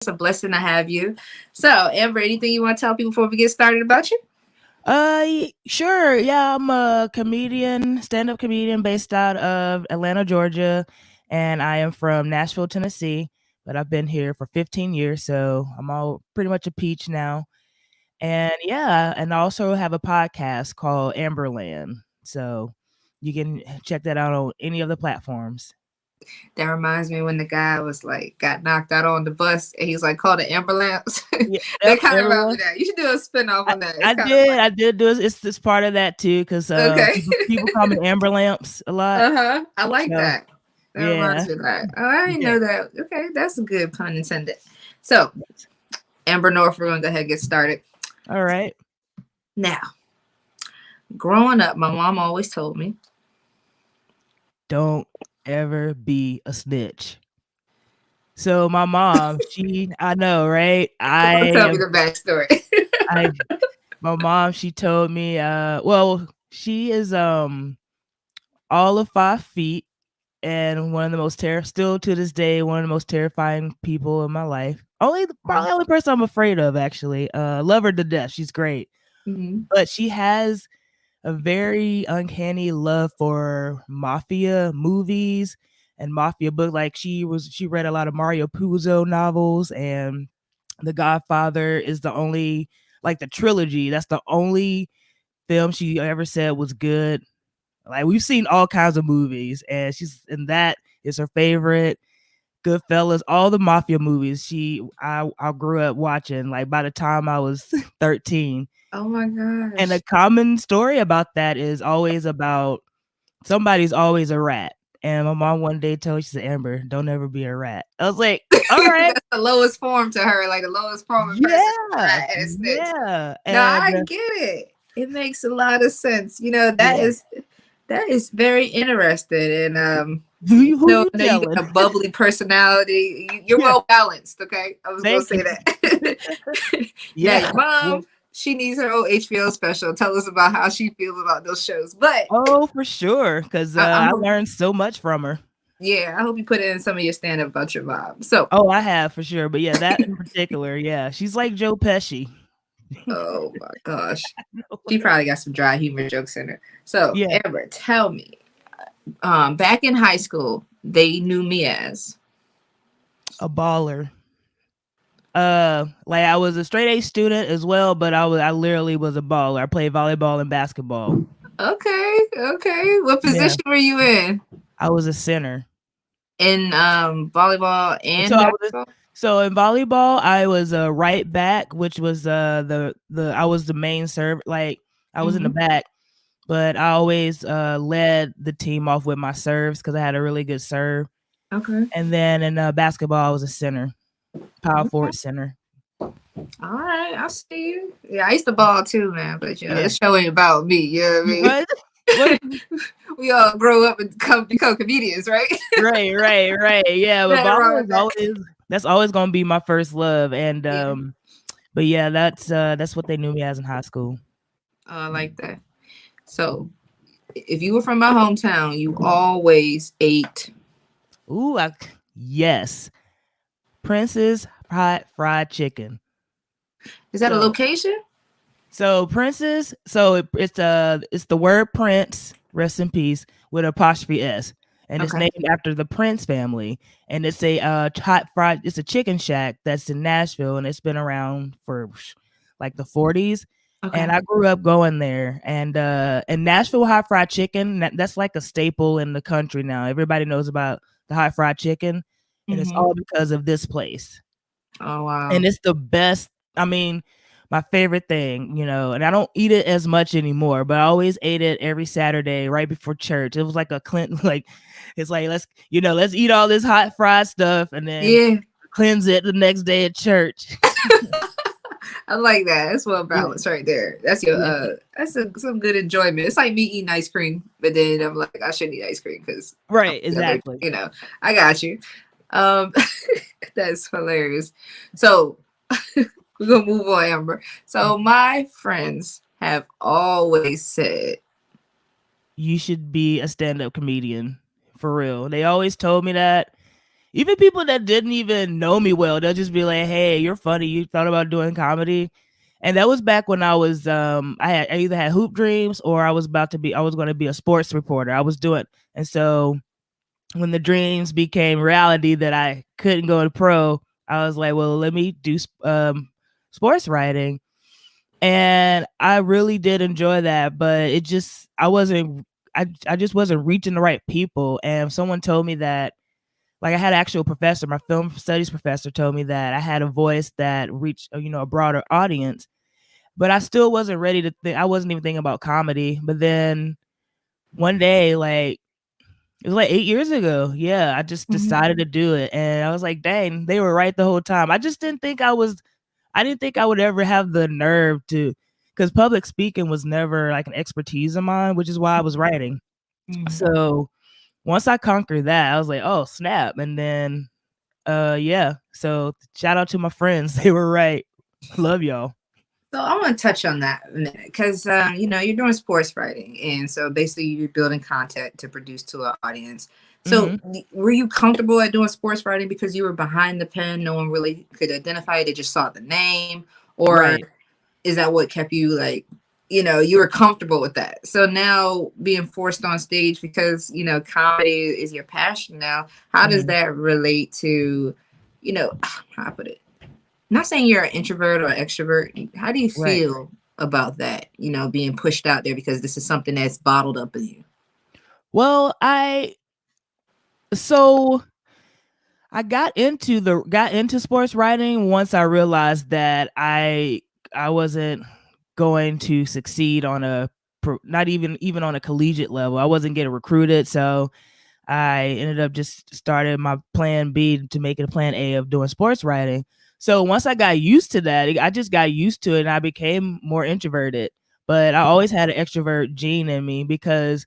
It's a blessing to have you. So, Amber, anything you want to tell people before we get started about you? Sure. Yeah, I'm a comedian, stand-up comedian based out of Atlanta, Georgia, and I am from Nashville, Tennessee. But I've been here for 15 years, so I'm all pretty much a peach now. And yeah, and I also have a podcast called Amberland. So you can check that out on any of the platforms. That reminds me when the guy was like got knocked out on the bus and he's like called the ambulance. Yeah, That yep, kind of reminds me everyone. of that. You should do a spinoff I, on that. It's I kind of did, funny. I did do it. It's part of that too, because Okay. people call me Amber Lamps a lot. Uh-huh. I like So that. That yeah, reminds me of that. Oh, I didn't yeah. know that. Okay, that's a good pun intended. So, Amber North, we're going to go ahead and get started. All right. Now, growing up, my mom always told me, Don't ever be a snitch. So my mom, I know, right? don't tell me the backstory. I, my mom, she told me, well, she is, all of 5 feet and one of the most still to this day, one of the most terrifying people in my life. Probably the only person I'm afraid of, actually. Love her to death. She's great. Mm-hmm. But she has a very uncanny love for mafia movies and mafia book. Like she read a lot of Mario Puzo novels, and The Godfather is the only, like, the trilogy. That's the only film she ever said was good. Like, we've seen all kinds of movies, and that is her favorite. Goodfellas, all the mafia movies I grew up watching. Like, by the time I was 13. Oh my And a gosh. common story about that is always about somebody's always a rat. And my mom one day told me, she said, Amber, don't ever be a rat. I was like, all right. That's the lowest form to her, like the lowest form of person, Yeah. rat and a snitch. Yeah. No, And I get it. It makes a lot of sense. yeah. That is very interesting. And Who you no, you telling? got a bubbly personality. You're Yeah. well balanced. Okay, I was gonna Thank say you. that. Now your Yeah. mom, she needs her own HBO special. Tell us about how she feels about those shows. But Oh, for sure. Because I I hope, learned so much from her. yeah, I hope you put it in some of your stand up about your mom. So, Oh, I have for sure. But yeah, that in particular, yeah. She's like Joe Pesci. oh my gosh, she probably got some dry humor jokes in her. So, Yeah. Amber, tell me, back in high school, they knew me as A baller. Like, I was a straight A student as well, but I literally was a baller. I played volleyball and basketball. okay, okay. What Yeah. position were you I was a center. in volleyball So and I was basketball? so in volleyball, I was a right back, which was the I was the main serve. Like, I was in the Mm-hmm. back, but I always led the team off with my serves because I had a really good serve. Okay. And then in basketball, I was a center, power Okay. forward center. All right, I see you. Yeah, I used to ball too, man. But Yeah. this show ain't about me. You know What? what What? I mean? We all grow up and become comedians, right? Right, right, right. Yeah, but Nothing wrong volleyball with is that. always that's always gonna be my first love. And Yeah. but yeah, that's what they knew me as in high school. Oh, I like that. So, if you were from my hometown, you always ate. Ooh, yes. Prince's fried chicken. Is that a So location? Prince's, it's the word Prince, rest in peace, with apostrophe S. And it's Okay. named after the Prince family. And it's a it's a chicken shack that's in Nashville, and it's been around for like the 40s. And Okay. I grew up going there. And Nashville hot fried chicken, that's like a staple in the country now. Everybody knows about the hot fried chicken, and it's Mm-hmm. all because of this place. Oh wow. And it's the best. I mean, my favorite thing, and I don't eat it as much anymore, but I always ate it every Saturday right before church. It was like a cleanse, like, it's like, let's eat all this hot fried stuff and then Yeah. cleanse it the next day at church. I like that. That's well Yeah, balanced right there. That's your yeah. some good enjoyment. It's like me eating ice cream, but then I'm like, I shouldn't eat ice cream because Right, the other, exactly. I got you. Um that's hilarious. So we're gonna move on, Amber. So my friends have always said, You should be a stand-up comedian for real. They always told me that. Even people that didn't even know me well, they'll just be like, "Hey, you're funny. You thought about doing comedy?" And that was back when I was I either had hoop dreams or I was going to be a sports reporter. I was doing and so when the dreams became reality that I couldn't go to pro, I was like, "Well, let me do sports writing." And I really did enjoy that, but it just I just wasn't reaching the right people. And someone told me that like I had an actual professor, my film studies professor told me that I had a voice that reached, a broader audience, but I still wasn't ready to think I wasn't even thinking about comedy. But then one day, like it was like 8 years ago, yeah, I just Mhm. decided to do it, and I was like, "Dang, they were right the whole time." I didn't think I would ever have the nerve to, because public speaking was never, like, an expertise of mine, which is why I was writing. Mhm. So, once I conquered that, I was like, "Oh, snap," and then, yeah, so shout out to my friends, they were right. Love y'all. So I want to touch on that a minute because you're doing sports writing, and so basically you're building content to produce to an audience. So Mhm. were you comfortable at doing sports writing because you were behind the pen? No one really could identify it; they just saw the name, or Right. is that what kept you like? You were comfortable with that. So now being forced on stage because comedy is your passion now. How does Mhm. that relate to, how I put it? Not saying you're an introvert or extrovert. How do you Right. feel about that? Being pushed out there because this is something that's bottled up in you. Well, I so I got into sports writing once I realized that I wasn't going to succeed on a not even on a collegiate level. I wasn't getting recruited, so I ended up just started my plan B to make it a plan A of doing sports writing. So once I got used to that, I just got used to it and I became more introverted. But I always had an extrovert gene in me because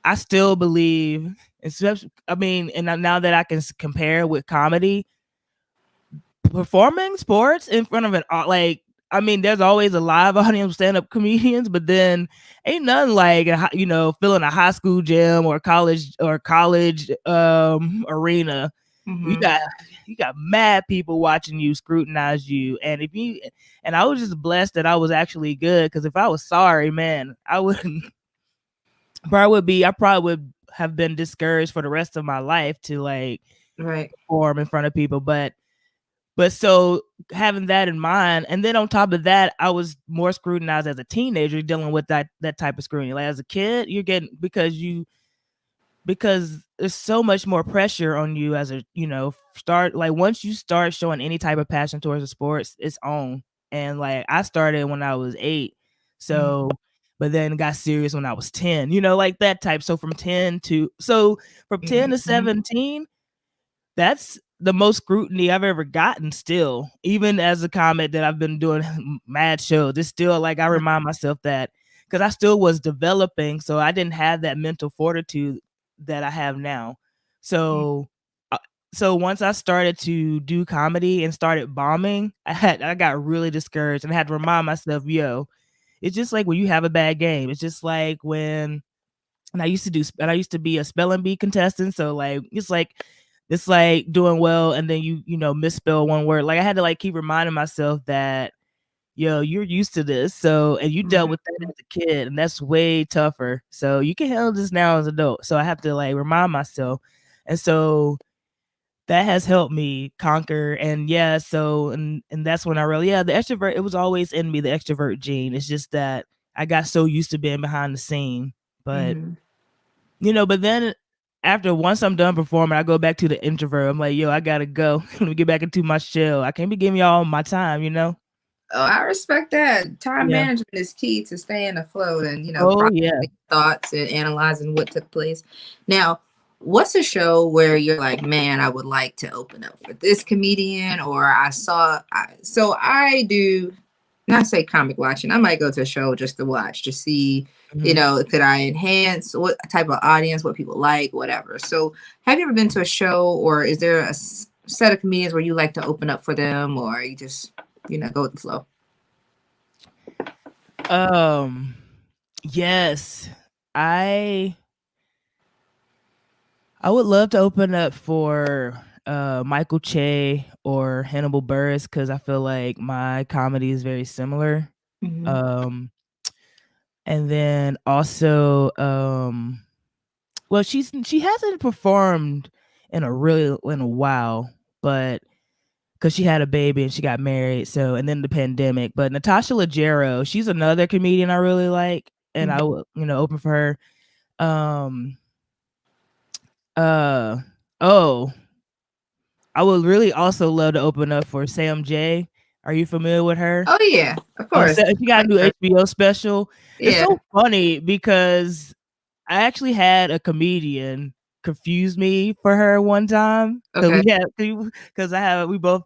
I still believe, especially, I mean, and now that I can compare with comedy, performing sports in front of like, I mean, there's always a live audience, stand up comedians, but then ain't nothing like filling a high school gym or college arena. You Mm-hmm. got you got mad people watching you, scrutinize you, and I was just blessed that I was actually good because if I was sorry, man, I wouldn't I probably would have been discouraged for the rest of my life to like Right. perform in front of people. But so having that in mind, and then on top of that, I was more scrutinized as a teenager dealing with that type of scrutiny. Like as a kid, you're getting because there's so much more pressure on you as a start like once you start showing any type of passion towards the sports, it's on. And like I started when I was 8, Mm-hmm. so but then got serious when I was 10, like that type. So from 10 to Mm-hmm. 17, that's the most scrutiny I've ever gotten still. Even as a comic that I've been doing mad shows, it's still like I remind myself that because I still was developing, so I didn't have that mental fortitude that I have now. So uh, so once I started to do comedy and started bombing, I got really discouraged and I had to remind myself, yo, it's just like when you have a bad game. It's just like when and I used to be a spelling bee contestant, so, like, it's like doing well and then misspell one word. Like, I had to, like, keep reminding myself that, "Yo, you're used to this, so and you dealt with that Mm-hmm. as a kid, and that's way tougher, so you can handle this now as an adult." So I have to, like, remind myself, and so that has helped me conquer. And yeah, so and that's when I really the extrovert, it was always in me, the extrovert gene. It's just that I got so used to being behind the scene, but Mm-hmm. but then after once I'm done performing, I go back to the introvert. I'm like, yo, I gotta go. Let me get back into my shell. I can't be giving y'all my time. Oh, I respect that. Time Yeah. management is key to staying afloat and, Oh yeah. processing thoughts and analyzing what took place. Now, what's a show where you're like, man, I would like to open up for this comedian, or so I do not say comic watching. I might go to a show just to watch to see, Mhm. could I enhance what type of audience, what people like, whatever. So, have you ever been to a show, or is there a set of comedians where you like to open up for them, or you just, go with the flow? Um. Yes. I I would love to open up for Michael Che or Hannibal Buress because I feel like my comedy is very similar. Hmm. Um, and then also, well, she hasn't performed in a while, but because she had a baby and she got married, so and then the pandemic. But Natasha Leggero, she's another comedian I really like, and I Hmm. would open for her. Um, uh, oh, I would really also love to open up for Sam J. Are you familiar with her? Oh yeah, of Oh, course. so she I got a like new her. HBO special. It's Yeah. so funny because I actually had a comedian confuse me for her one time because Okay. we both.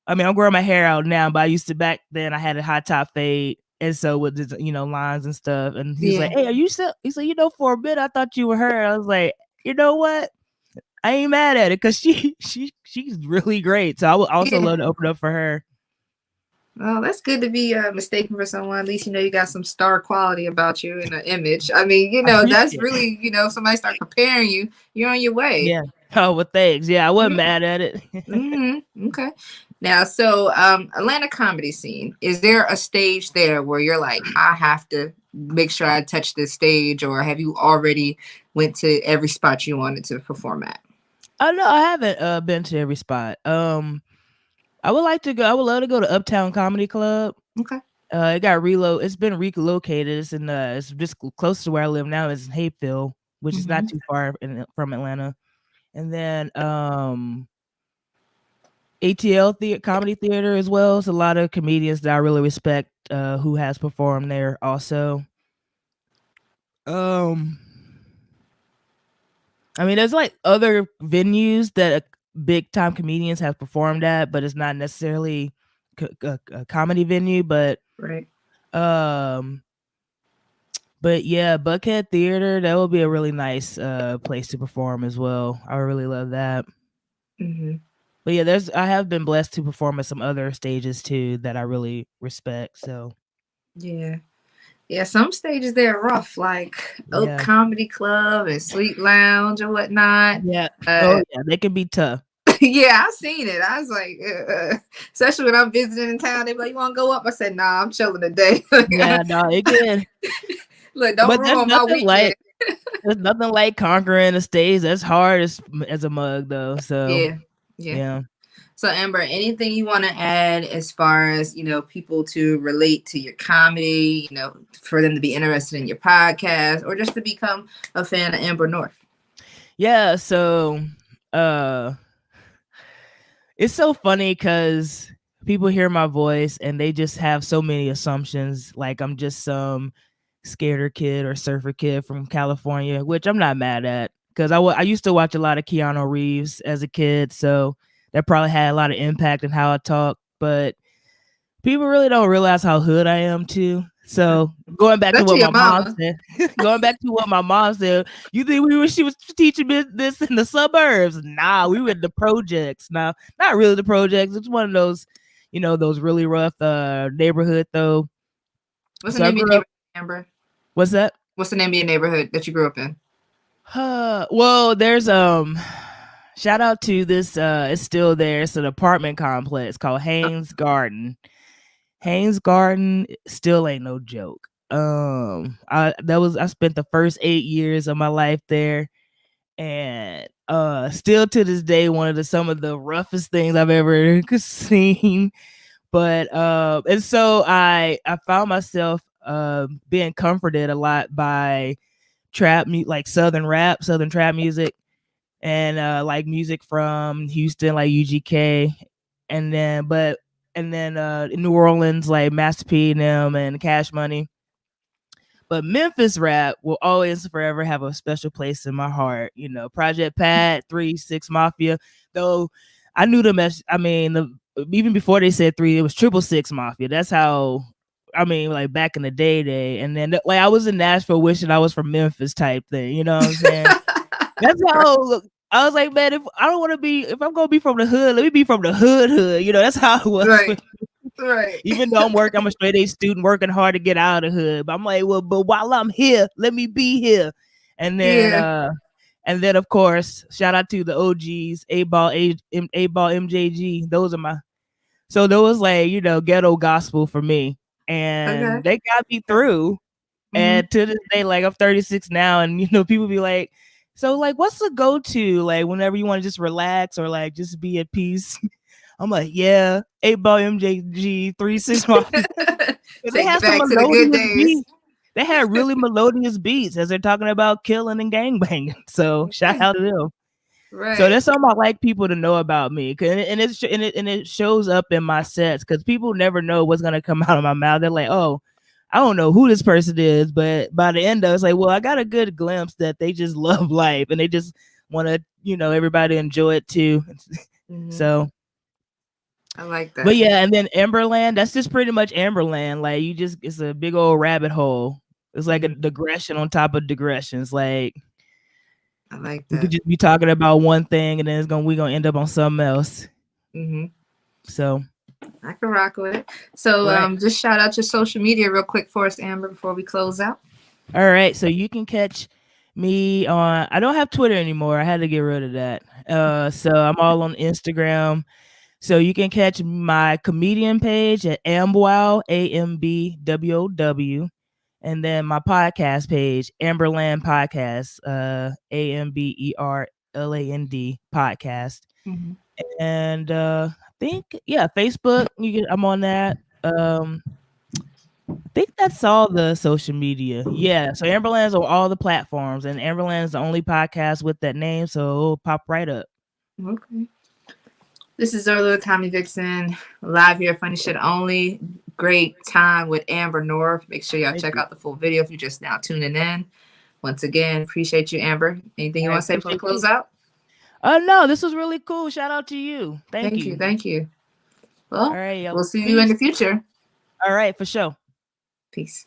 I mean, I'm growing my hair out now, but I used to back then. I had a high top fade, and so with the, lines and stuff. And he's like, Yeah. "Hey, are you still?" He's like, "For a bit, I thought you were her." I was like, "You know what? I ain't mad at it because she's really great." So I would also Yeah. love to open up for her. Well, that's good to be mistaken for someone. At least you know you got some star quality about you and an image. I mean, I that's appreciate it. really, if somebody start comparing you, you're on your way. Yeah. Oh, well, thanks. Yeah, I wasn't mad at it. Mm-hmm. Okay. Now, so Atlanta comedy scene. Is there a stage there where you're like, I have to make sure I touch this stage, or have you already went to every spot you wanted to perform at? Oh no, I haven't been to every spot. I would like to go. I would love to go to Uptown Comedy Club. Okay. It got reload. It's been relocated. It's just close to where I live now. It's in Hapeville, which is not Mm-hmm. too far from Atlanta. And then ATL Comedy Theater as well. It's a lot of comedians that I really respect who has performed there also. Um, I mean, there's like other venues that big time comedians have performed at, but it's not necessarily a comedy venue. Right. Um, but yeah, Buckhead Theater, that would be a really nice place to perform as well. I would really love that. Mm-hmm. But yeah, I have been blessed to perform at some other stages too that I really respect. So Yeah. Yeah, some stages they're rough, like Oak yeah. Comedy Club and Sweet Lounge or whatnot. Yeah. Oh Uh, yeah, they can be tough. yeah, I seen it. I was like, especially when I'm visiting in town, they be like, "You want to go up?" I said, "Nah, I'm chilling today." Yeah, no, it can. Look, don't But ruin my weekend. there's nothing like conquering the stage. That's hard as a mug though. So Yeah, yeah. yeah. So, Amber, anything you want to add as far as people to relate to your comedy? For them to be interested in your podcast, or just to become a fan of Amber North. Yeah, so uh it's so funny because people hear my voice and they just have so many assumptions, like I'm just some skater kid or surfer kid from California, which I'm not mad at because I used to watch a lot of Keanu Reeves as a kid, so that probably had a lot of impact on how I talk. But people really don't realize how hood I am too. So going back to what Especially your my mom mama. said, going back to what my mom said, you think she was teaching me this in the suburbs? Nah, we were in the projects. Now, not really the projects. It's one of those, those really rough neighborhood though. What's the So I name of your grew up. neighborhood, Amber? What's that? What's the name of your neighborhood that you grew up in? Well, there's shout out to this it's still there. It's an apartment complex called Haynes Garden. Haynes Garden still ain't no joke. I spent the first 8 years of my life there, and still to this day one of some of the roughest things I've ever seen. But and so I found myself being comforted a lot by like southern rap, southern trap music, and like music from Houston, like UGK, and then in New Orleans, like Master P and them and Cash Money. But Memphis rap will always forever have a special place in my heart. Project Pat, 3 6 Mafia. Though I knew them as, I mean, even before they said three, it was 666 Mafia. That's how. I mean, like back in the day, and then like I was in Nashville wishing I was from Memphis type thing. You know what I'm saying? That's how I was like, man, if I don't want to be, if I'm gonna be from the hood, let me be from the hood. That's how it was. Right, right. Even though I'm a straight A student working hard to get out of the hood, but I'm like, well, but while I'm here, let me be here. And then, Yeah. And then of course, shout out to the OGs, A Ball, MJG. Those are my so those like, ghetto gospel for me. Okay. And they got me Okay. through. Mm-hmm. And to this day, like I'm 36 now, and people be like, so like what's the go-to like whenever you want to just relax or like just be at peace? I'm like, yeah, 8 Ball MJG, 3 6 Mafia. They Take it had some back to the good melodious days. beats. They had really melodious beats as they're talking about killing and gangbanging. So shout Okay. out to them. So Right. that's something I like people to know about me, and it shows up in my sets because people never know what's gonna come out of my mouth. They're like, oh, I don't know who this person is, but by the end of it, it's like, well, I got a good glimpse that they just love life and they just want to, everybody enjoy it too. Mm-hmm. So, I like but that. yeah, and then Amberland, that's just pretty much Amberland. Like it's a big old rabbit hole. It's like a Mm-hmm. digression on top of digressions. Like I like we could that. just be talking about one thing and then we gonna end up on something else. Mm-hmm. So I can rock with it. So right. just shout out your social media real quick for us, Amber, before we close out. All right. So you can catch me on I don't have Twitter anymore. I had to get rid of that. So I'm all on Instagram. So you can catch my comedian page at Ambwow, AMBWOW. And then my podcast page, Amberland Podcast, AMBERLAND podcast. Mm-hmm. And I think, yeah, Facebook, I'm on that. I think that's all the social media. Yeah. So Amberland's on all the platforms, and Amberland's the only podcast with that name, so it'll pop right up. Okay. This is Zerlo Tommy Vixen, live here, funny shit only. Great time with Amber North. Make sure y'all Thank check you. out the full video if you're just now tuning in. Once again, appreciate you, Amber. Anything All you right, want to say before we appreciate close you. out? No, this was really cool. Shout out to you. Thank Thank you. you. Thank you. All Well, right, yo, we'll see you in peace. the future. All right, for sure. Peace.